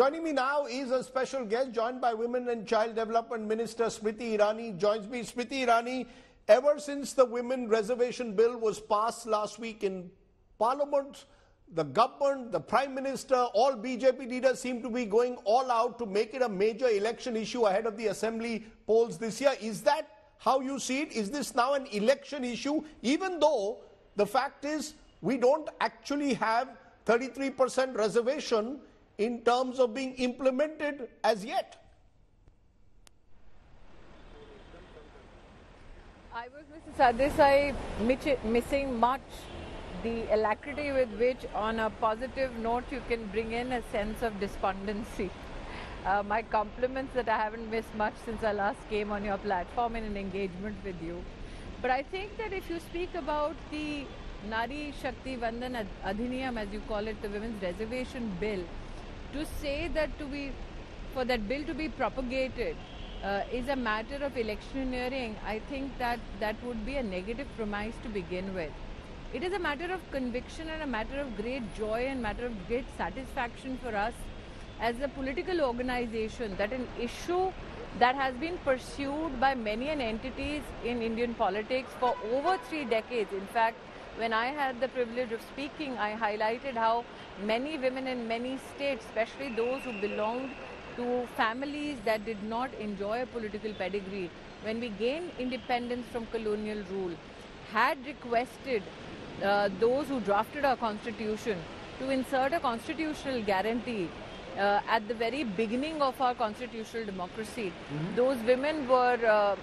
Joining me now is a special guest, joined by Women and Child Development Minister Smriti Irani. Joins me. Smriti Irani, ever since the Women Reservation Bill was passed last week in Parliament, the government, the Prime Minister, all BJP leaders seem to be going all out to make it a major election issue ahead of the Assembly polls this year. Is that how you see it? Is this now an election issue, even though the fact is we don't actually have 33% reservation in terms of being implemented as yet? I was, Mr. Sardesai, missing much the alacrity with which, on a positive note, you can bring in a sense of despondency. My compliments that I haven't missed much since I last came on your platform in an engagement with you. But I think that if you speak about the Nari Shakti Vandan Adhiniyam, as you call it, the Women's Reservation Bill, to say that for that bill to be propagated is a matter of electioneering, I think that would be a negative premise to begin with. It is a matter of conviction and a matter of great joy and matter of great satisfaction for us as a political organization, that an issue that has been pursued by many entities in Indian politics for over 3 decades. In fact, when I had the privilege of speaking, I highlighted how many women in many states, especially those who belonged to families that did not enjoy a political pedigree, when we gained independence from colonial rule, had requested those who drafted our constitution to insert a constitutional guarantee at the very beginning of our constitutional democracy. Those women were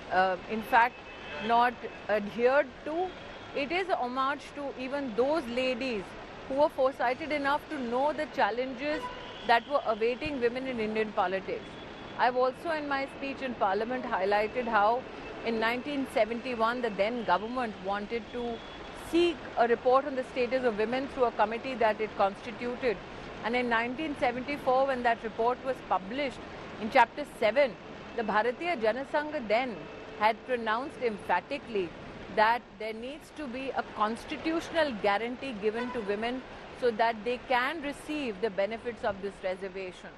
in fact not adhered to. It is a homage to even those ladies who were foresighted enough to know the challenges that were awaiting women in Indian politics. I've also in my speech in Parliament highlighted how in 1971 the then government wanted to seek a report on the status of women through a committee that it constituted. And in 1974, when that report was published in chapter 7, the Bharatiya Janasangh then had pronounced emphatically that there needs to be a constitutional guarantee given to women so that they can receive the benefits of this reservation.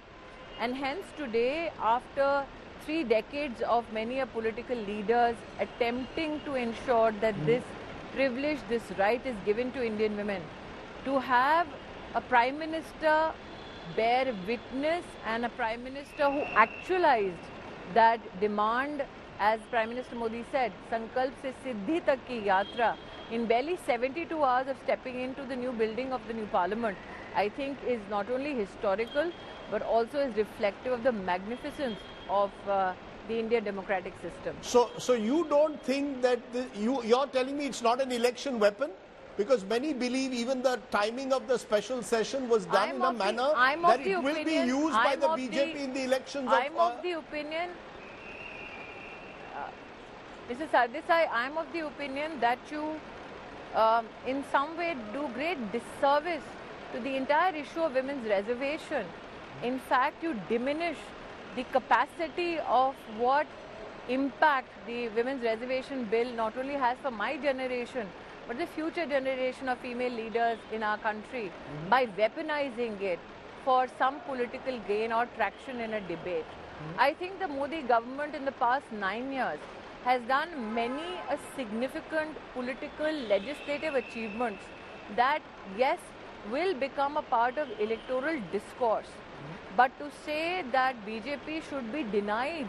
And hence today, after 3 decades of many political leaders attempting to ensure that this privilege, this right is given to Indian women, to have a Prime Minister bear witness and a Prime Minister who actualized that demand, as Prime Minister Modi said, Sankalp se Siddhi tak ki yatra, in barely 72 hours of stepping into the new building of the new parliament, I think is not only historical but also is reflective of the magnificence of the Indian democratic system. So you don't think that you're telling me it's not an election weapon? Because many believe even the timing of the special session was done in a manner that it will be used by the BJP in the elections. I'm of the opinion, Mr. Sardesai, I'm of the opinion that you in some way do great disservice to the entire issue of women's reservation. In fact, you diminish the capacity of what impact the Women's Reservation Bill not only has for my generation, but the future generation of female leaders in our country by weaponizing it for some political gain or traction in a debate. I think the Modi government in the past 9 years has done many significant political legislative achievements that, yes, will become a part of electoral discourse. But to say that BJP should be denied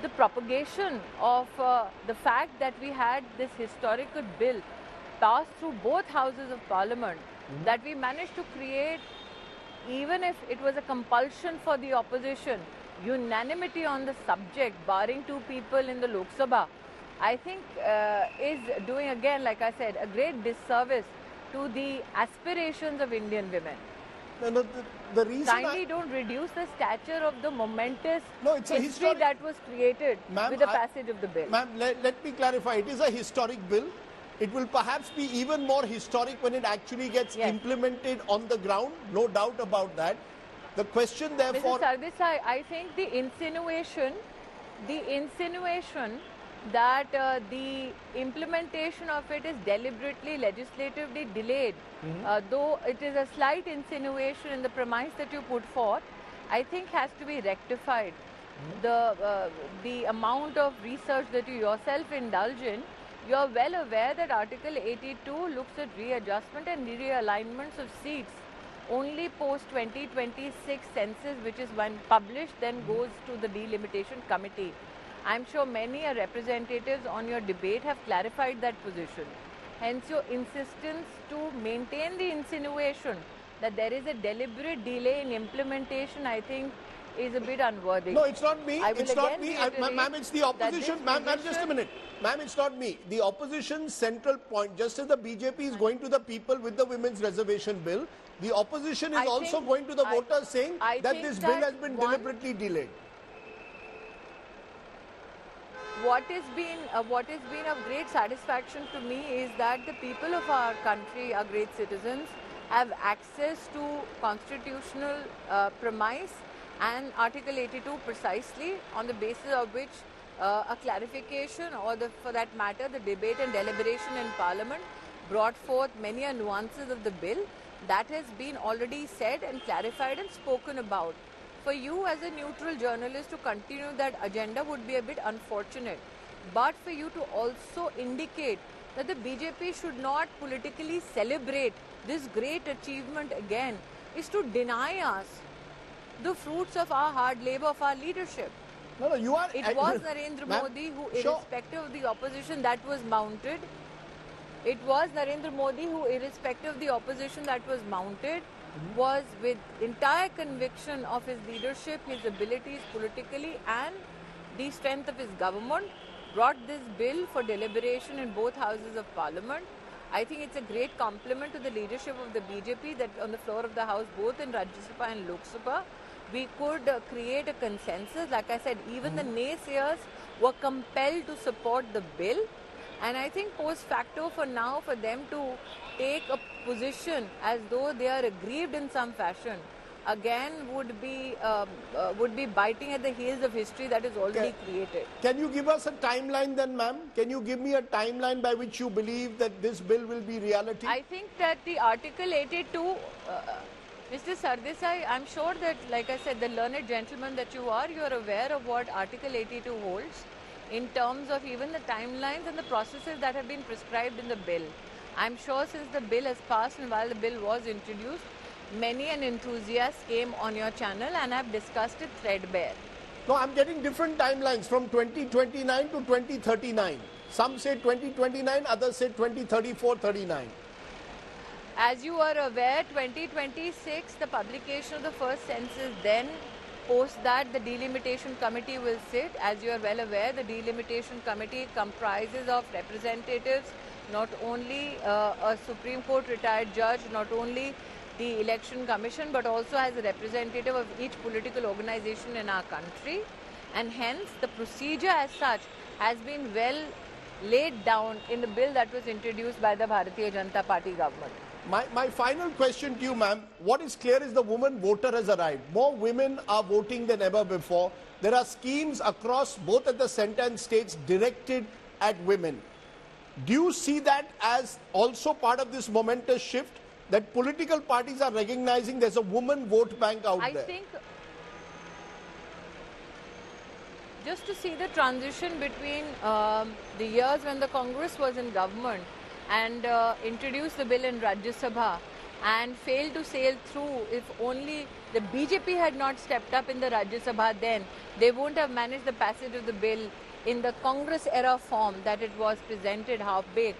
the propagation of the fact that we had this historical bill passed through both houses of parliament, that we managed to create, even if it was a compulsion for the opposition, unanimity on the subject, barring 2 people in the Lok Sabha, I think is doing, again, like I said, a great disservice to the aspirations of Indian women. No, the reason kindly don't reduce the stature of the momentous it's a history that was created with the passage of the bill. Ma'am, let me clarify. It is a historic bill. It will perhaps be even more historic when it actually gets implemented on the ground. No doubt about that. The question, therefore... Mr. Sardesai, I think the insinuation that the implementation of it is deliberately, legislatively delayed, though it is a slight insinuation in the premise that you put forth, I think has to be rectified. The amount of research that you yourself indulge in, you are well aware that Article 82 looks at readjustment and realignments of seats only post 2026 census, which is when published, then goes to the delimitation committee. I'm sure many representatives on your debate have clarified that position. Hence, your insistence to maintain the insinuation that there is a deliberate delay in implementation, I think, is a bit unworthy. No, it's not me. It's not me. Ma'am, it's the opposition. Ma'am, just a minute. Ma'am, it's not me. The opposition's central point, just as the BJP is going to the people with the women's reservation bill, the opposition is also going to the voters saying that this bill has been deliberately delayed. What has been of great satisfaction to me is that the people of our country, our great citizens, have access to constitutional premise and Article 82 precisely, on the basis of which a clarification or for that matter the debate and deliberation in Parliament brought forth many nuances of the bill that has been already said and clarified and spoken about. For you as a neutral journalist to continue that agenda would be a bit unfortunate, but for you to also indicate that the BJP should not politically celebrate this great achievement again is to deny us the fruits of our hard labor, of our leadership. No, you are... It was Narendra Modi who, irrespective of the opposition that was mounted, it was Narendra Modi who, irrespective of the opposition that was mounted, was with entire conviction of his leadership, his abilities politically and the strength of his government, brought this bill for deliberation in both houses of Parliament. I think it's a great compliment to the leadership of the BJP that on the floor of the House, both in Rajya Sabha and Lok Sabha, we could create a consensus. Like I said, even the naysayers were compelled to support the bill. And I think post facto for now, for them to take a position as though they are aggrieved in some fashion, again would be biting at the heels of history that is already created. Can you give us a timeline then, ma'am? Can you give me a timeline by which you believe that this bill will be reality? I think that the Article 82, Mr. Sardesai, I'm sure that, like I said, the learned gentleman that you are aware of what Article 82 holds in terms of even the timelines and the processes that have been prescribed in the bill. I'm sure since the bill has passed and while the bill was introduced, many an enthusiast came on your channel and have discussed it threadbare. No, I'm getting different timelines from 2029 to 2039. Some say 2029, others say 2034-39. As you are aware, 2026, the publication of the first census, then post that the delimitation committee will sit. As you are well aware, the delimitation committee comprises of representatives, not only a Supreme Court retired judge, not only the Election Commission, but also as a representative of each political organization in our country. And hence, the procedure as such has been well laid down in the bill that was introduced by the Bharatiya Janata Party government. My final question to you, ma'am, what is clear is the woman voter has arrived. More women are voting than ever before. There are schemes across both at the centre and states directed at women. Do you see that as also part of this momentous shift? That political parties are recognizing there's a woman vote bank out there? I think just to see the transition between the years when the Congress was in government and introduced the bill in Rajya Sabha and failed to sail through, if only the BJP had not stepped up in the Rajya Sabha then, they won't have managed the passage of the bill in the Congress era form that it was presented half-baked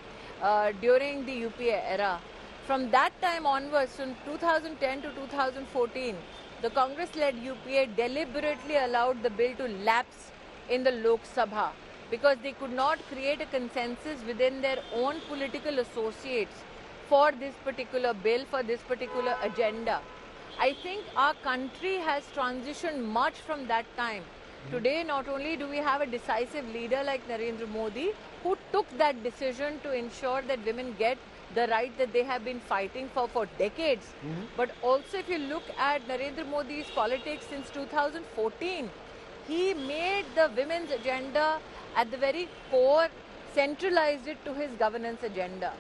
during the UPA era. From that time onwards, from 2010 to 2014, the Congress-led UPA deliberately allowed the bill to lapse in the Lok Sabha because they could not create a consensus within their own political associates for this particular bill, for this particular agenda. I think our country has transitioned much from that time. Today, not only do we have a decisive leader like Narendra Modi, who took that decision to ensure that women get the right that they have been fighting for decades. But also if you look at Narendra Modi's politics since 2014, he made the women's agenda at the very core, centralized it to his governance agenda.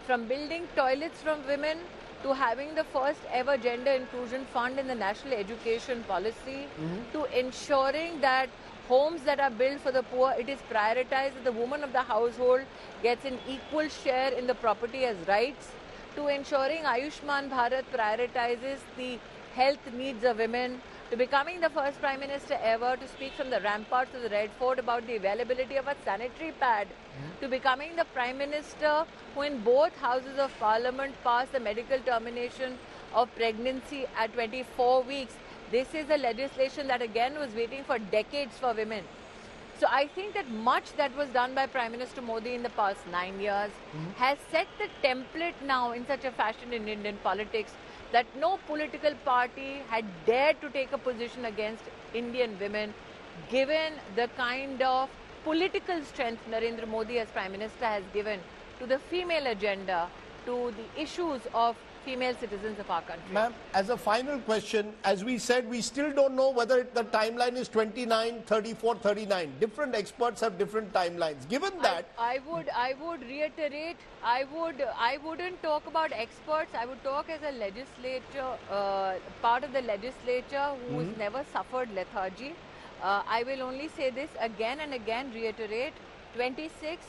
From building toilets from women, to having the first ever gender inclusion fund in the national education policy, to ensuring that homes that are built for the poor, it is prioritized that the woman of the household gets an equal share in the property as rights, to ensuring Ayushman Bharat prioritizes the health needs of women, to becoming the first Prime Minister ever to speak from the ramparts of the Red Fort about the availability of a sanitary pad, to becoming the Prime Minister who in both Houses of Parliament passed the medical termination of pregnancy at 24 weeks. This is a legislation that again was waiting for decades for women. So I think that much that was done by Prime Minister Modi in the past 9 years has set the template now in such a fashion in Indian politics that no political party had dared to take a position against Indian women, given the kind of political strength Narendra Modi as Prime Minister has given to the female agenda, to the issues of female citizens of our country. Ma'am, as a final question, as we said, we still don't know whether the timeline is 29, 34, 39. Different experts have different timelines. Given that, I would reiterate, I wouldn't talk about experts. I would talk as a legislature, part of the legislature who has never suffered lethargy. I will only say this again and again, reiterate, 26.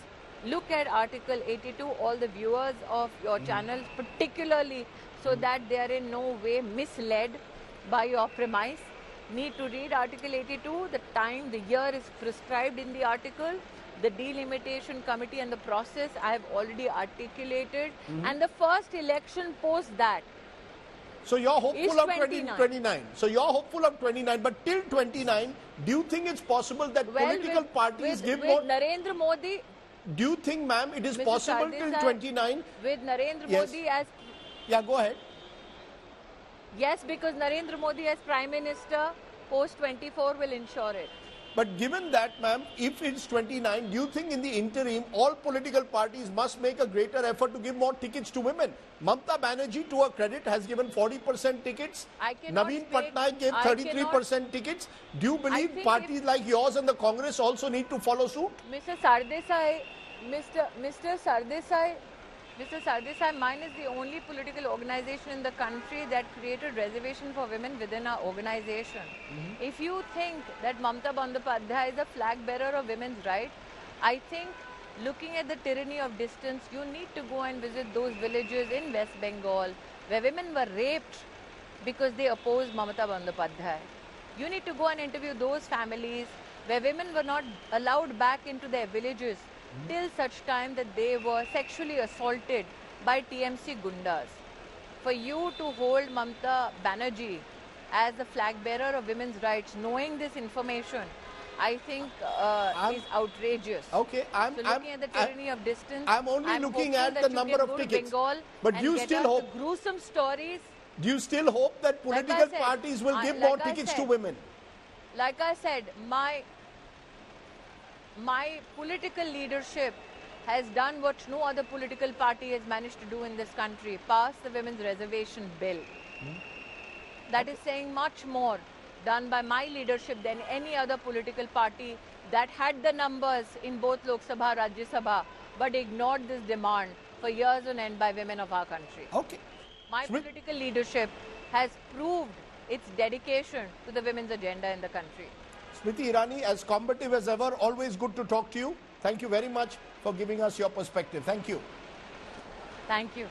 Look at Article 82, all the viewers of your channels, particularly so that they are in no way misled by your premise. Need to read Article 82, the time, the year is prescribed in the article, the delimitation committee and the process I have already articulated, and the first election post that. so you're hopeful of 29. So you're hopeful of 29, but till 29, do you think it's possible that political parties give more? Narendra Modi. Do you think, ma'am, it is Mr. possible Sardesai, till 29? With Narendra Yes. Modi as... Yeah, go ahead. Yes, because Narendra Modi as Prime Minister, post 24 will ensure it. But given that, ma'am, if it's 29, do you think in the interim, all political parties must make a greater effort to give more tickets to women? Mamata Banerjee, to her credit, has given 40% tickets. Naveen Patnaik gave 33% tickets. Do you believe parties like yours and the Congress also need to follow suit? Mr. Sardesai, Mr. Sardesai, mine is the only political organization in the country that created reservation for women within our organization. If you think that Mamata Bandyopadhyay is a flag bearer of women's rights, I think looking at the tyranny of distance, you need to go and visit those villages in West Bengal where women were raped because they opposed Mamata Bandyopadhyay. You need to go and interview those families where women were not allowed back into their villages till such time that they were sexually assaulted by TMC Gundas. For you to hold Mamata Banerjee as the flag bearer of women's rights, knowing this information, I think is outrageous. Okay, so looking at the tyranny of distance, I'm only looking at the number of tickets. But do you still hope? The gruesome stories. Do you still hope that political parties will give more tickets to women? Like I said, my political leadership has done what no other political party has managed to do in this country, pass the Women's Reservation Bill. That is saying much more done by my leadership than any other political party that had the numbers in both Lok Sabha, Rajya Sabha, but ignored this demand for years on end by women of our country. Okay. My political leadership has proved its dedication to the women's agenda in the country. Smriti Irani, as combative as ever, always good to talk to you. Thank you very much for giving us your perspective. Thank you. Thank you.